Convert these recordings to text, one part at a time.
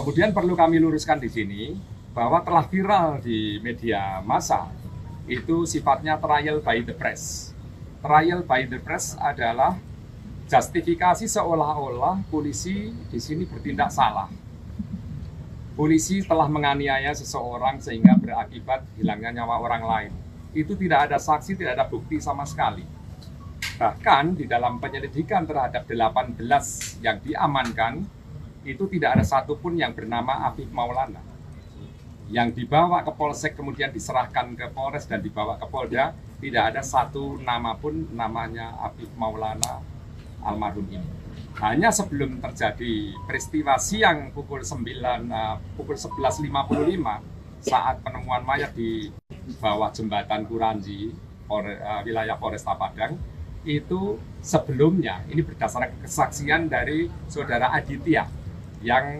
Kemudian perlu kami luruskan di sini bahwa telah viral di media massa itu sifatnya trial by the press. Trial by the press adalah justifikasi seolah-olah polisi di sini bertindak salah. Polisi telah menganiaya seseorang sehingga berakibat hilangnya nyawa orang lain. Itu tidak ada saksi, tidak ada bukti sama sekali. Bahkan di dalam penyelidikan terhadap 18 yang diamankan, itu tidak ada satupun yang bernama Afif Maulana. Yang dibawa ke Polsek kemudian diserahkan ke Polres dan dibawa ke Polda, tidak ada satu nama pun namanya Afif Maulana almarhum ini. Hanya sebelum terjadi peristiwa siang pukul 11.55 saat penemuan mayat di bawah jembatan Kuranji, wilayah Polresta Padang, itu sebelumnya, ini berdasarkan kesaksian dari saudara Aditya yang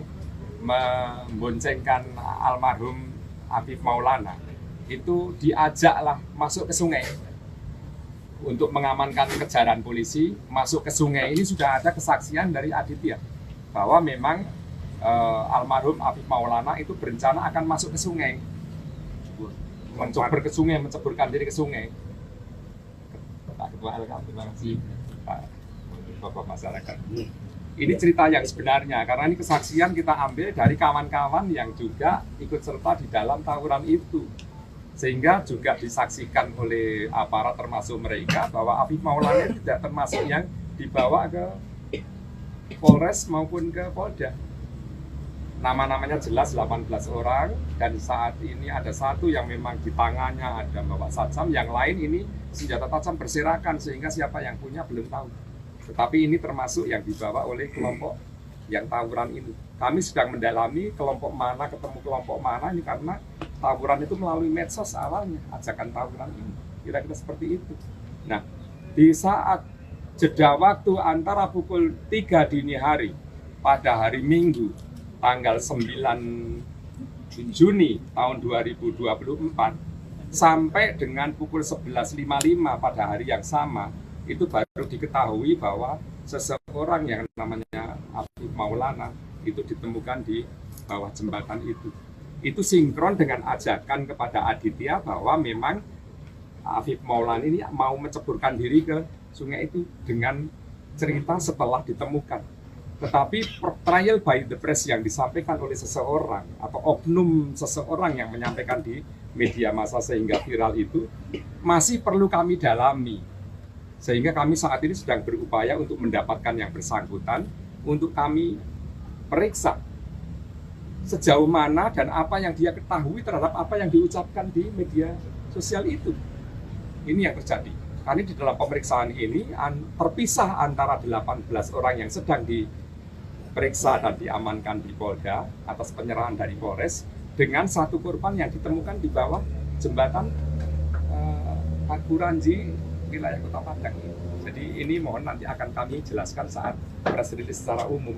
memboncengkan almarhum Afif Maulana, itu diajaklah masuk ke sungai untuk mengamankan kejaran polisi. Masuk ke sungai ini sudah ada kesaksian dari Aditya bahwa memang almarhum Afif Maulana itu berencana akan masuk ke sungai, mencebur ke sungai, menceburkan diri ke sungai. Pak Ketua LK, terima kasih Pak Bapak masyarakat. Ini cerita yang sebenarnya, karena ini kesaksian kita ambil dari kawan-kawan yang juga ikut serta di dalam tawuran itu. Sehingga juga disaksikan oleh aparat termasuk mereka bahwa Afif Maulana tidak termasuk yang dibawa ke Polres maupun ke Polda. Nama-namanya jelas 18 orang, dan saat ini ada satu yang memang di tangannya ada bawa sajam, yang lain ini senjata tajam berserakan sehingga siapa yang punya belum tahu. Tetapi ini termasuk yang dibawa oleh kelompok yang tawuran ini. Kami sedang mendalami kelompok mana ketemu kelompok mana ini, karena tawuran itu melalui medsos awalnya, ajakan tawuran ini. Kira-kira seperti itu. Nah, di saat jeda waktu antara pukul 3 dini hari pada hari Minggu tanggal 9 Juni tahun 2024 sampai dengan pukul 11.55 pada hari yang sama, itu baru diketahui bahwa seseorang yang namanya Afif Maulana itu ditemukan di bawah jembatan itu. Itu sinkron dengan ajakan kepada Aditya bahwa memang Afif Maulana ini mau menceburkan diri ke sungai itu dengan cerita setelah ditemukan. Tetapi trial by the press yang disampaikan oleh seseorang atau oknum seseorang yang menyampaikan di media massa sehingga viral itu masih perlu kami dalami. Sehingga kami saat ini sedang berupaya untuk mendapatkan yang bersangkutan untuk kami periksa sejauh mana dan apa yang dia ketahui terhadap apa yang diucapkan di media sosial itu. Ini yang terjadi. Karena di dalam pemeriksaan ini terpisah antara 18 orang yang sedang diperiksa dan diamankan di Polda atas penyerahan dari Polres dengan satu korban yang ditemukan di bawah jembatan Kuranji wilayah Kota Padang. Jadi ini mohon nanti akan kami jelaskan saat press release secara umum.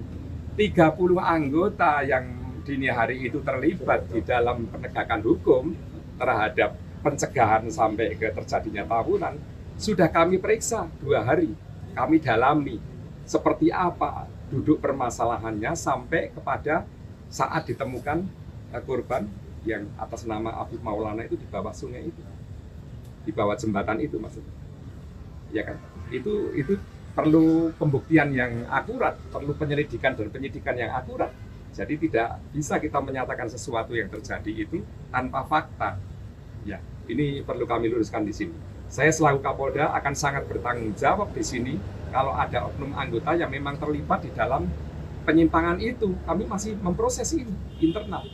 30 anggota yang dini hari itu terlibat di dalam penegakan hukum terhadap pencegahan sampai ke terjadinya tawuran sudah kami periksa 2 hari. Kami dalami seperti apa duduk permasalahannya sampai kepada saat ditemukan korban yang atas nama Afif Maulana itu di bawah sungai itu, di bawah jembatan itu maksudnya. Ya kan, itu perlu pembuktian yang akurat, perlu penyelidikan dan penyidikan yang akurat. Jadi tidak bisa kita menyatakan sesuatu yang terjadi itu tanpa fakta. Ya, ini perlu kami luruskan di sini. Saya selaku Kapolda akan sangat bertanggung jawab di sini kalau ada oknum anggota yang memang terlibat di dalam penyimpangan itu. Kami masih memproses ini internal.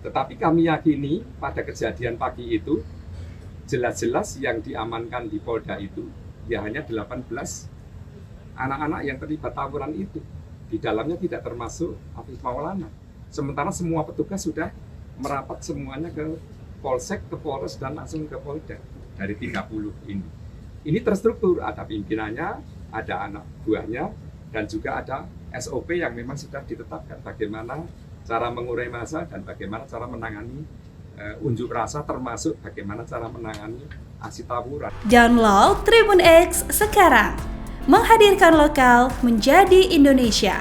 Tetapi kami yakini pada kejadian pagi itu jelas-jelas yang diamankan di Polda itu ya hanya 18 anak-anak yang terlibat tawuran itu. Di dalamnya tidak termasuk Afif Maulana. Sementara semua petugas sudah merapat semuanya ke Polsek, ke Polres, dan langsung ke Polda dari 30 ini. Ini terstruktur, ada pimpinannya, ada anak buahnya, dan juga ada SOP yang memang sudah ditetapkan bagaimana cara mengurai massa dan bagaimana cara menangani unjuk rasa, termasuk bagaimana cara menangani aksi tawuran. Download Tribun X sekarang, menghadirkan lokal menjadi Indonesia.